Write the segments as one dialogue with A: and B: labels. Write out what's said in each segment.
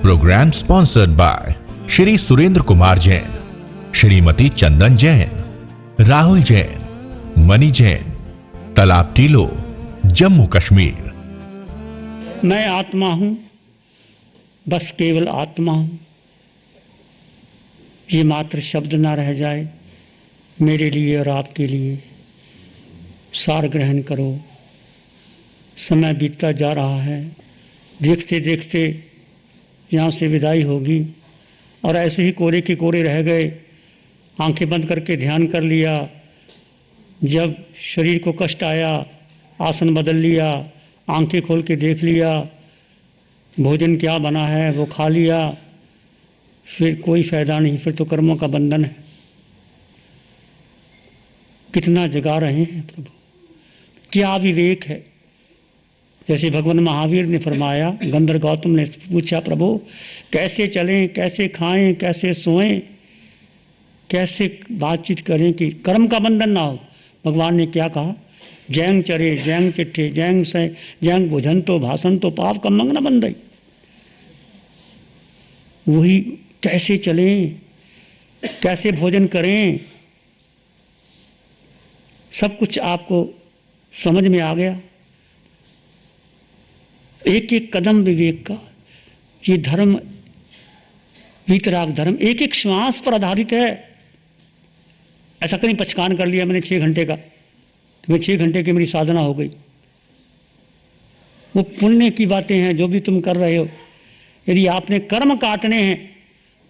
A: Programme sponsored by Shri Surendra Kumar Jain, Shrimati Chandan Jain, Rahul Jain, Mani Jain, Talab Tillo, Jammu Kashmir.
B: मैं आत्मा हूं, बस केवल आत्मा हूं, ये मात्र शब्द ना रह जाए मेरे लिए और आपके लिए। सार ग्रहण करो। समय बीतता जा रहा है, देखते देखते यहाँ से विदाई होगी और ऐसे ही कोरे के कोरे रह गए। आंखें बंद करके ध्यान कर लिया, जब शरीर को कष्ट आया आसन बदल लिया, आंखें खोल के देख लिया भोजन क्या बना है वो खा लिया, फिर कोई फायदा नहीं, फिर तो कर्मों का बंधन है। कितना जगा रहे हैं प्रभु, क्या विवेक है। जैसे भगवान महावीर ने फरमाया, गंधर्व गौतम ने पूछा, प्रभु कैसे चलें, कैसे खाएं, कैसे सोएं, कैसे बातचीत करें कि कर्म का बंधन ना हो। भगवान ने क्या कहा, जैंग चरे जैंग चिट्ठे जैंग से जैंग भोजन तो भाषण तो पाप का मंग न बंधई। वही कैसे चलें, कैसे भोजन करें, सब कुछ आपको समझ में आ गया। एक एक कदम विवेक का, ये धर्म वीतराग धर्म एक एक श्वास पर आधारित है। ऐसा कहीं पचकान कर लिया मैंने 6 घंटे का, तो मैं 6 घंटे की मेरी साधना हो गई। वो पुण्य की बातें हैं जो भी तुम कर रहे हो। यदि आपने कर्म काटने हैं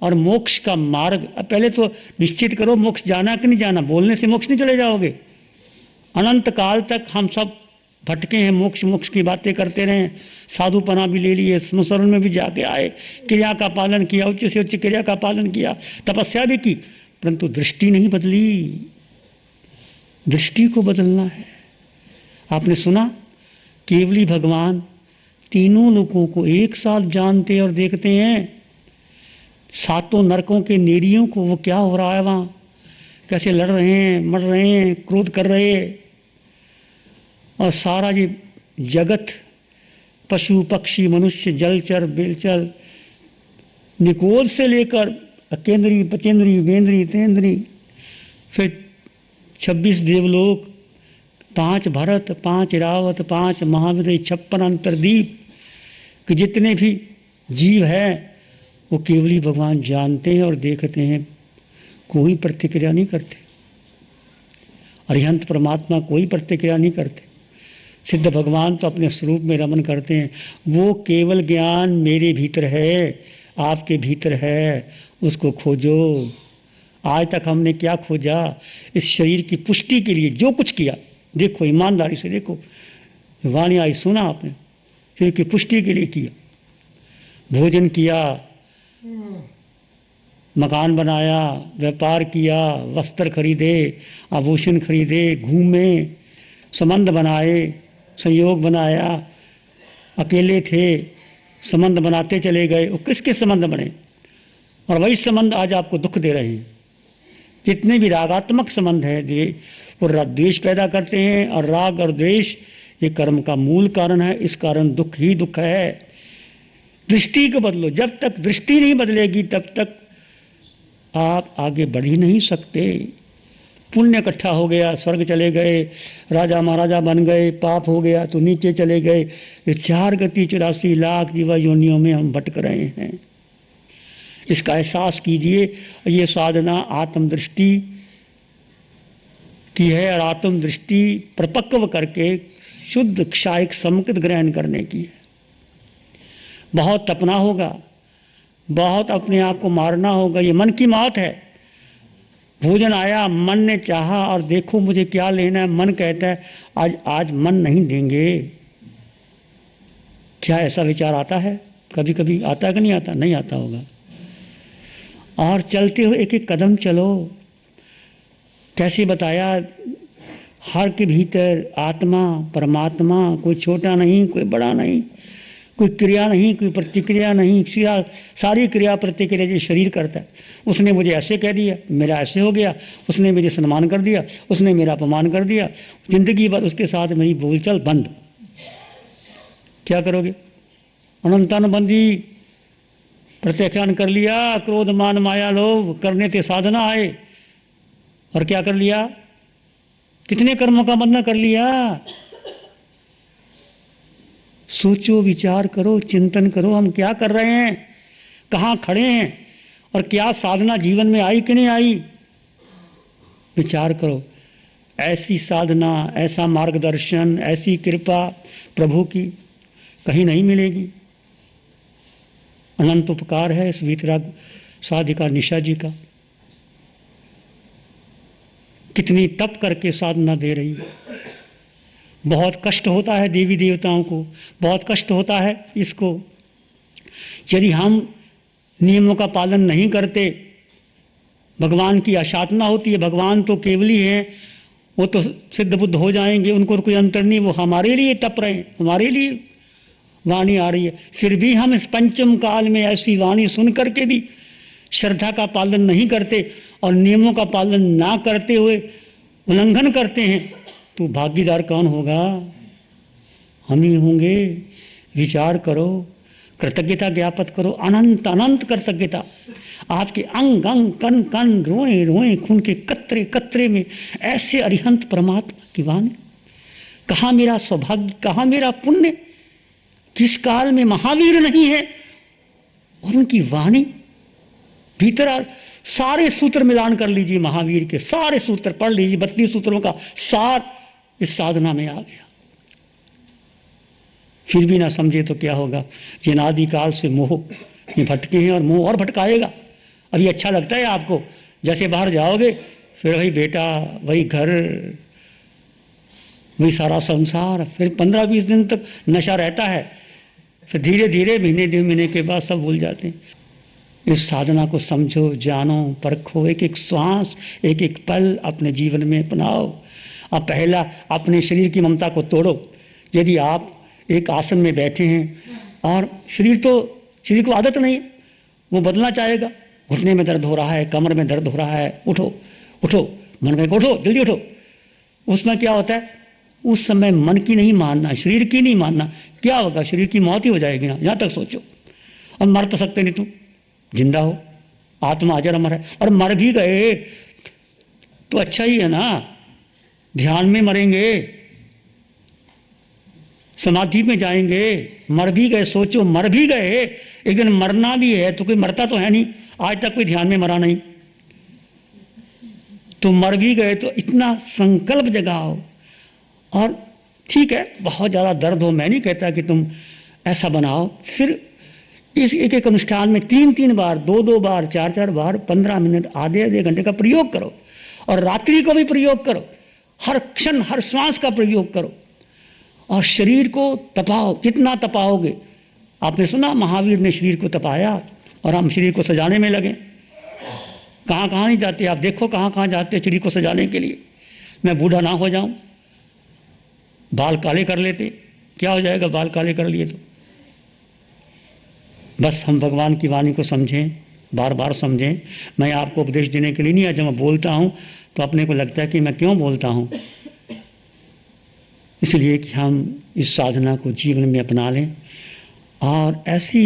B: और मोक्ष का मार्ग, पहले तो निश्चित करो मोक्ष जाना कि नहीं जाना। बोलने से मोक्ष नहीं चले जाओगे। अनंत काल तक हम सब भटके हैं, मोक्ष मोक्ष की बातें करते रहे, साधुपना भी ले लिए, स्मरण में भी जाके आए, क्रिया का पालन किया, उच्च से उच्च क्रिया का पालन किया, तपस्या भी की, परंतु दृष्टि नहीं बदली। दृष्टि को बदलना है। आपने सुना, केवली भगवान तीनों लोगों को एक साथ जानते और देखते हैं। 7 नरकों के नेरियों को वो क्या हो रहा है वहाँ, कैसे लड़ रहे हैं, मर रहे हैं, क्रोध कर रहे हैं। और सारा ये जगत, पशु पक्षी मनुष्य जलचर बेलचर, निकोल से लेकर अकेंद्री पचेंद्री युगेंद्री तेंद्री, फिर 26 देवलोक, 5 भरत, 5 रावत, 5 महावीर, 56 अंतर्दीप कि जितने भी जीव है वो केवली भगवान जानते हैं और देखते हैं, कोई प्रतिक्रिया नहीं करते। अरिहंत परमात्मा कोई प्रतिक्रिया नहीं करते। सिद्ध भगवान तो अपने स्वरूप में रमन करते हैं। वो केवल ज्ञान मेरे भीतर है, आपके भीतर है, उसको खोजो। आज तक हमने क्या खोजा, इस शरीर की पुष्टि के लिए जो कुछ किया, देखो ईमानदारी से देखो, वाणी आई सुना आपने, शरीर की पुष्टि के लिए किया, भोजन किया, मकान बनाया, व्यापार किया, वस्त्र खरीदे, आभूषण खरीदे, घूमे, संबंध बनाए, संयोग बनाया, अकेले थे, संबंध बनाते चले गए। वो किसके संबंध बने, और वही संबंध आज आपको दुख दे रहे हैं। जितने भी रागात्मक संबंध है वो द्वेष पैदा करते हैं, और राग और द्वेष ये कर्म का मूल कारण है। इस कारण दुख ही दुख है। दृष्टि को बदलो। जब तक दृष्टि नहीं बदलेगी तब तक आप आगे बढ़ ही नहीं सकते। पुण्य इकट्ठा हो गया, स्वर्ग चले गए, राजा महाराजा बन गए, पाप हो गया तो नीचे चले गए। 4 गति 84 लाख जीवा योनियों में हम भटक रहे हैं। इसका एहसास कीजिए। ये साधना आत्मदृष्टि की है, और आत्मदृष्टि परिपक्व करके शुद्ध क्षायिक समकृत ग्रहण करने की है। बहुत तपना होगा, बहुत अपने आप को मारना होगा। ये मन की मात है। भोजन आया, मन ने चाहा और देखो मुझे क्या लेना है, मन कहता है आज मन नहीं देंगे। क्या ऐसा विचार आता है? कभी कभी आता है कि नहीं आता? नहीं आता होगा। और चलते हुए एक एक कदम चलो। कैसे बताया, हर के भीतर आत्मा परमात्मा, कोई छोटा नहीं, कोई बड़ा नहीं, कोई क्रिया नहीं, कोई प्रतिक्रिया नहीं। सारी क्रिया प्रतिक्रिया जो शरीर करता है। उसने मुझे ऐसे कह दिया, मेरा ऐसे हो गया, उसने मुझे सम्मान कर दिया, उसने मेरा अपमान कर दिया, जिंदगी भर उसके साथ मेरी बोलचाल बंद। क्या करोगे? अनंतानुबंधी प्रत्याख्यान कर लिया, क्रोध मान माया लोभ करने थे साधना आए, और क्या कर लिया, कितने कर्मों का बंधन कर लिया। सोचो, विचार करो, चिंतन करो, हम क्या कर रहे हैं, कहाँ खड़े हैं, और क्या साधना जीवन में आई कि नहीं आई। विचार करो। ऐसी साधना, ऐसा मार्गदर्शन, ऐसी कृपा प्रभु की कहीं नहीं मिलेगी। अनंत उपकार है इस वीतराग साधिका निशा जी का। कितनी तप करके साधना दे रही है। बहुत कष्ट होता है देवी देवताओं को, बहुत कष्ट होता है इसको। यदि हम नियमों का पालन नहीं करते, भगवान की असाधना होती है। भगवान तो केवल ही हैं, वो तो सिद्ध बुद्ध हो जाएंगे, उनको तो कोई अंतर नहीं, वो हमारे लिए तप रहे हैं, हमारे लिए वाणी आ रही है। फिर भी हम इस पंचम काल में ऐसी वाणी सुन करके भी श्रद्धा का पालन नहीं करते और नियमों का पालन ना करते हुए उल्लंघन करते हैं, तो भागीदार कौन होगा? हम ही होंगे। विचार करो, कृतज्ञता ज्ञापन करो, अनंत अनंत कृतज्ञता। आपके अंग अंग कण कण रोए रोए खून के कतरे कतरे में ऐसे अरिहंत परमात्मा की वाणी। कहाँ मेरा सौभाग्य, कहाँ मेरा पुण्य, किस काल में महावीर नहीं है और उनकी वाणी भीतर। सारे सूत्र मिलान कर लीजिए, महावीर के सारे सूत्र पढ़ लीजिए, 32 सूत्रों का सार इस साधना में आ गया। फिर भी ना समझे तो क्या होगा? ये अनादिकाल से मोह में भटके हैं और मोह और भटकाएगा। अब ये अच्छा लगता है आपको, जैसे बाहर जाओगे फिर वही बेटा, वही घर, वही सारा संसार, फिर 15-20 दिन तक नशा रहता है, फिर धीरे धीरे महीने 2 महीने के बाद सब भूल जाते हैं। इस साधना को समझो, जानो, परखो, एक एक श्वास, एक एक पल अपने जीवन में अपनाओ। अब पहला अपने शरीर की ममता को तोड़ो। यदि आप एक आसन में बैठे हैं और शरीर को आदत नहीं, वो बदलना चाहेगा, घुटने में दर्द हो रहा है, कमर में दर्द हो रहा है, उठो उठो, मन में उठो, जल्दी उठो। उसमें क्या होता है? उस समय मन की नहीं मानना, शरीर की नहीं मानना। क्या होगा? शरीर की मौत ही हो जाएगी ना। यहाँ तक सोचो। और मर तो सकते नहीं, तुम जिंदा हो, आत्मा अजर अमर है। और मर भी गए तो अच्छा ही है ना, ध्यान में मरेंगे, समाधि में जाएंगे। मर भी गए, सोचो, मर भी गए, एक दिन मरना भी है। तो कोई मरता तो है नहीं, आज तक कोई ध्यान में मरा नहीं। तो मर भी गए तो इतना संकल्प जगाओ। और ठीक है, बहुत ज़्यादा दर्द हो, मैं नहीं कहता कि तुम ऐसा बनाओ। फिर इस एक एक अनुष्ठान में 3-3 बार, 2-2 बार, 4-4 बार, 15 मिनट, आधे घंटे का प्रयोग करो। और रात्रि को भी प्रयोग करो, हर क्षण हर श्वास का प्रयोग करो। और शरीर को तपाओ, जितना तपाओगे। आपने सुना महावीर ने शरीर को तपाया और हम शरीर को सजाने में लगे। कहाँ कहाँ नहीं जाते आप, देखो कहाँ कहाँ जाते हैं शरीर को सजाने के लिए। मैं बूढ़ा ना हो जाऊं, बाल काले कर लेते, क्या हो जाएगा बाल काले कर लिए तो? बस हम भगवान की वाणी को समझें, बार बार समझें। मैं आपको उपदेश देने के लिए नहीं, आज जब मैं बोलता हूँ तो अपने को लगता है कि मैं क्यों बोलता हूँ, इसलिए कि हम इस साधना को जीवन में अपना लें और ऐसी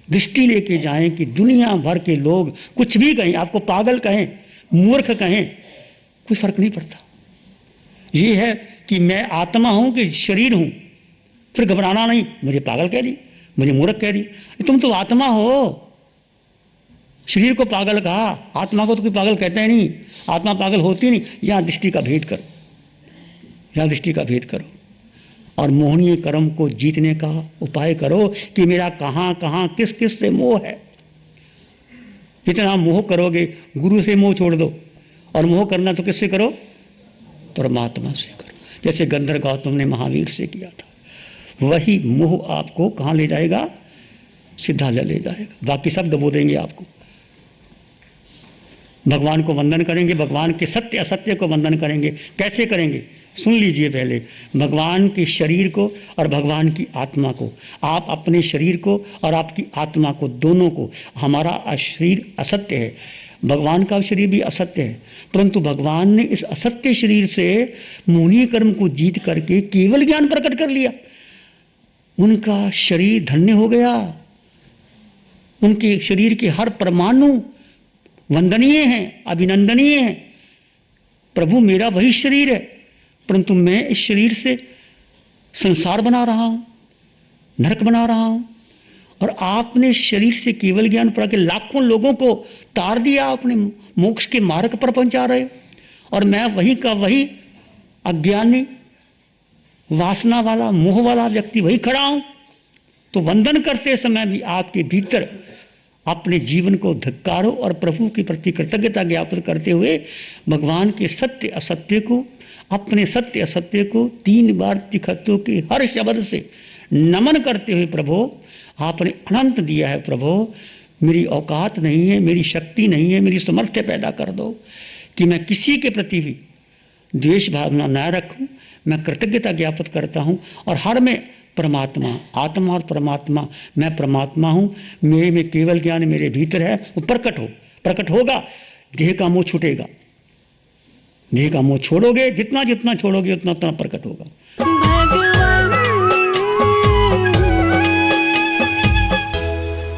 B: दृष्टि लेके जाएं कि दुनिया भर के लोग कुछ भी कहें, आपको पागल कहें, मूर्ख कहें, कोई फर्क नहीं पड़ता। ये है कि मैं आत्मा हूं कि शरीर हूं, फिर घबराना नहीं। मुझे पागल कह रही, मुझे मूर्ख कह रही, तुम तो आत्मा हो। शरीर को पागल कहा, आत्मा को तो कोई पागल कहता ही नहीं, आत्मा पागल होती नहीं। यहाँ दृष्टि का भेद करो, यहाँ दृष्टि का भेद करो और मोहनीय कर्म को जीतने का उपाय करो कि मेरा कहाँ कहाँ किस किस से मोह है। जितना मोह करोगे, गुरु से मोह छोड़ दो, और मोह करना तो किससे करो? परमात्मा से करो। जैसे गंधर्व गौतम ने महावीर से किया था, वही मोह आपको कहाँ ले जाएगा? सीधा ले जाएगा। बाकी सब दबो देंगे आपको। भगवान को वंदन करेंगे, भगवान के सत्य असत्य को वंदन करेंगे। कैसे करेंगे? सुन लीजिए पहले। भगवान के शरीर को और भगवान की आत्मा को, आप अपने शरीर को और आपकी आत्मा को, दोनों को। हमारा शरीर असत्य है, भगवान का शरीर भी असत्य है, परंतु भगवान ने इस असत्य शरीर से मोहनीय कर्म को जीत करके केवल ज्ञान प्रकट कर लिया। उनका शरीर धन्य हो गया। उनके शरीर के हर परमाणु वंदनीय हैं, अभिनंदनीय हैं। प्रभु मेरा वही शरीर है, परंतु मैं इस शरीर से संसार बना रहा हूं, नरक बना रहा हूं। और आपने शरीर से केवल ज्ञान पढ़ा के लाखों लोगों को तार दिया, अपने मोक्ष के मार्ग पर पहुंचा रहे हो, और मैं वही का वही अज्ञानी, वासना वाला, मोह वाला व्यक्ति वही खड़ा हूं। तो वंदन करते समय भी आपके भीतर अपने जीवन को धिक्कारो और प्रभु के प्रति कृतज्ञता ज्ञापन करते हुए भगवान के सत्य असत्य को, अपने सत्य असत्य को 3 बार तिखत्तों के हर शब्द से नमन करते हुए, प्रभु आपने अनंत दिया है, प्रभु मेरी औकात नहीं है, मेरी शक्ति नहीं है, मेरी सामर्थ्य पैदा कर दो कि मैं किसी के प्रति भी द्वेष भावना न रखूं। मैं कृतज्ञता ज्ञापित करता हूं और हर में परमात्मा, आत्मा और परमात्मा, मैं परमात्मा हूं, मेरे में केवल ज्ञान मेरे भीतर है, वो प्रकट होगा। देह का मोह छूटेगा, देह का मोह छोड़ोगे, जितना जितना छोड़ोगे उतना उतना प्रकट होगा।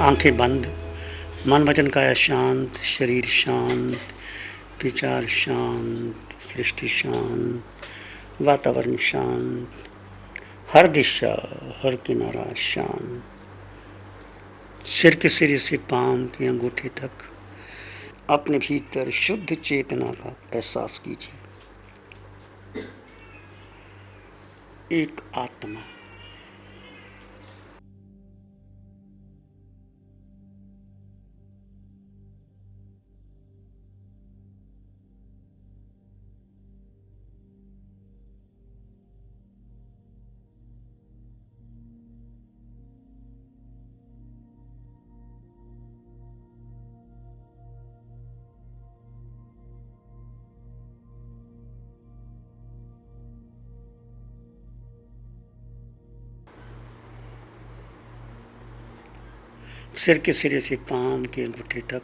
B: आंखें बंद, मन वचन काया शांत, शरीर शांत, विचार शांत, सृष्टि शांत, वातावरण शांत, हर दिशा, हर किनारा शांत। सिर के सिरे से पांव की अंगूठे तक अपने भीतर शुद्ध चेतना का एहसास कीजिए। एक आत्मा, सिर के सिरे से पांव के अंगूठे तक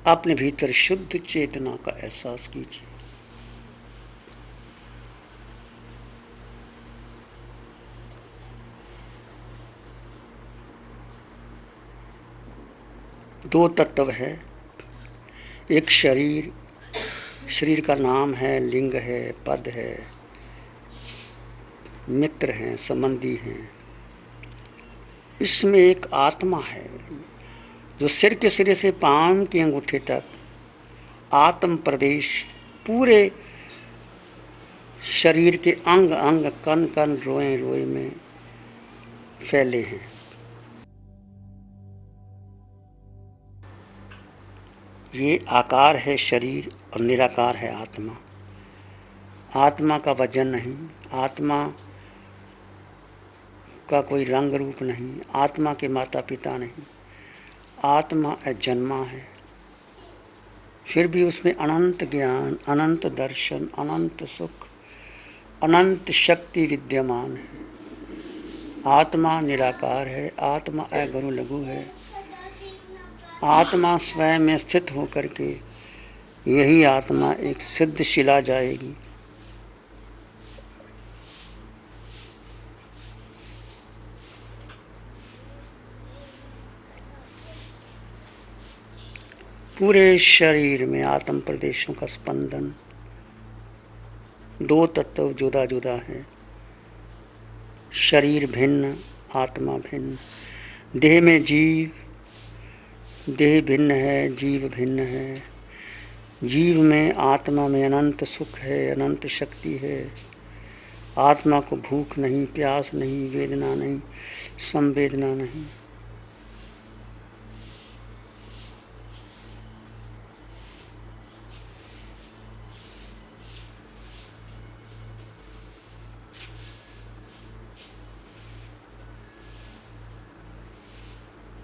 B: अपने भीतर शुद्ध चेतना का एहसास कीजिए। दो तत्व है, एक शरीर, शरीर का नाम है, लिंग है, पद है, मित्र हैं, संबंधी हैं। इसमें एक आत्मा है जो सिर के सिरे से पांव के अंगूठे तक आत्म प्रदेश पूरे शरीर के अंग अंग, कण कण, रोए रोए में फैले हैं। ये आकार है शरीर और निराकार है आत्मा। आत्मा का वजन नहीं, आत्मा का कोई रंग रूप नहीं, आत्मा के माता पिता नहीं, आत्मा अजन्मा है। फिर भी उसमें अनंत ज्ञान, अनंत दर्शन, अनंत सुख, अनंत शक्ति विद्यमान है। आत्मा निराकार है, आत्मा अगुरु लघु है। आत्मा स्वयं में स्थित होकर के यही आत्मा एक सिद्ध शिला जाएगी। पूरे शरीर में आत्म प्रदेशों का स्पंदन, दो तत्व जुदा जुदा है। शरीर भिन्न, आत्मा भिन्न। देह में जीव, देह भिन्न है, जीव भिन्न है। जीव में, आत्मा में अनंत सुख है, अनंत शक्ति है। आत्मा को भूख नहीं, प्यास नहीं, वेदना नहीं, संवेदना नहीं।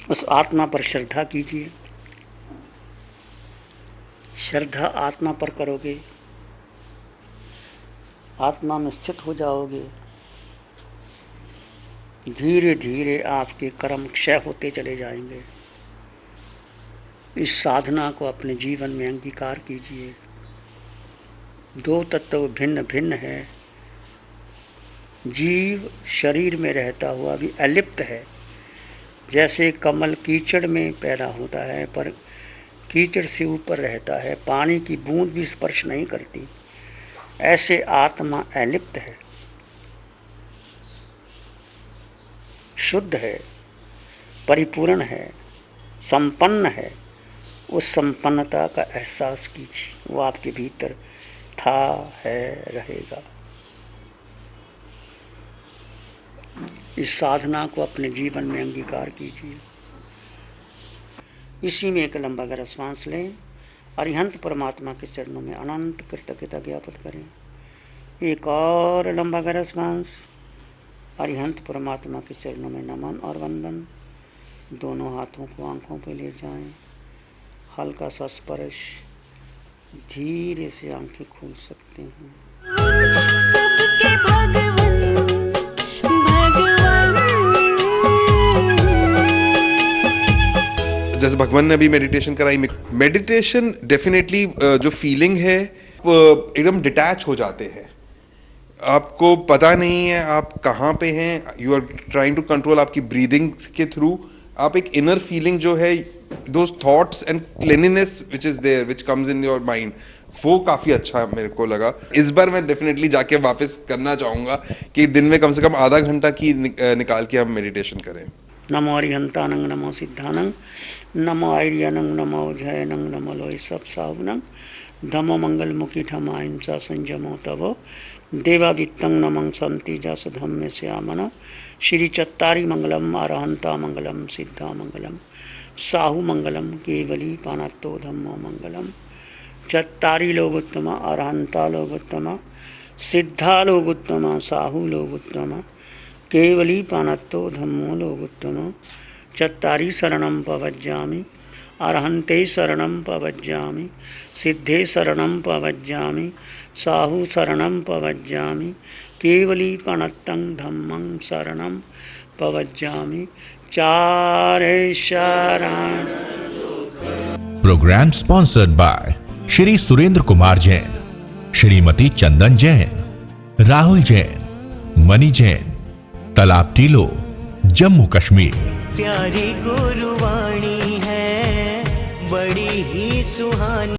B: उस आत्मा पर श्रद्धा कीजिए। श्रद्धा आत्मा पर करोगे, आत्मा में स्थित हो जाओगे, धीरे धीरे आपके कर्म क्षय होते चले जाएंगे। इस साधना को अपने जीवन में अंगीकार कीजिए। दो तत्व भिन्न भिन्न है, जीव शरीर में रहता हुआ भी अलिप्त है। जैसे कमल कीचड़ में पैदा होता है पर कीचड़ से ऊपर रहता है, पानी की बूंद भी स्पर्श नहीं करती, ऐसे आत्मा अलिप्त है, शुद्ध है, परिपूर्ण है, संपन्न है। उस संपन्नता का एहसास कीजिए, वो आपके भीतर था, है, रहेगा। इस साधना को अपने जीवन में अंगीकार कीजिए। इसी में एक लंबा गहरा श्वास लें। अरिहंत परमात्मा के चरणों में अनंत कृतज्ञता ज्ञापित करें। एक और लंबा गहरा श्वास। अरिहंत परमात्मा के चरणों में नमन और वंदन। दोनों हाथों को आंखों पे ले जाएं। हल्का सा स्पर्श, धीरे से आंखें खोल सकते हैं।
C: सबके भगवान
D: जैसे भगवान ने अभी मेडिटेशन कराई, मेडिटेशन डेफिनेटली जो फीलिंग है वो एकदम डिटैच हो जाते हैं। आपको पता नहीं है आप कहाँ पे हैं, you are trying to control आपकी ब्रीदिंग के थ्रू। आप एक इनर फीलिंग जो है, those thoughts and cleanliness which is there, which comes in your mind, वो काफ़ी अच्छा मेरे को लगा। इस बार मैं डेफिनेटली जाके वापस करना चाहूँगा कि दिन में कम से कम आधा घंटा की निकाल के हम मेडिटेशन करें।
B: नमो अरिहंतानंग, नमो सिद्धानंग, नमो आर्यनंग, नमो जयनंग, नमो लोय सब साहुनंग, धमो मंगल मुखी ठमा हिंसा संयमो तवो देवादित्यं नमं संति जस धम्म श्यामन। श्री चत्तारी मंगलम, अरहंता मंगलम, सिद्धा मंगलम, साहु मंगलम, केवली पानत्तो धम्मो मंगलम। चत्तारी लोग उत्तमा, अरहंता लोग उत्तमा, सिद्धा लोग उत्तमा, साहु लोग उत्तमा, केवली पानत्तो धम्मो लोग उत्तमा। चत्तारी शरणं पवज्जामि, अरहंते शरणं पवज्जामि, सिद्धे शरणं पवज्जामि, साहु शरणं पवज्जामि, केवली पणत्तं धम्मं शरणं पवज्जामि। चारे शरण।
A: Programme sponsored by Shri Surendra Kumar Jain, Shrimati Chandan Jain, Rahul Jain, Mani Jain, Talab Tillo, Jammu Kashmir.
E: प्यारी गुरुवाणी है, बड़ी ही सुहानी।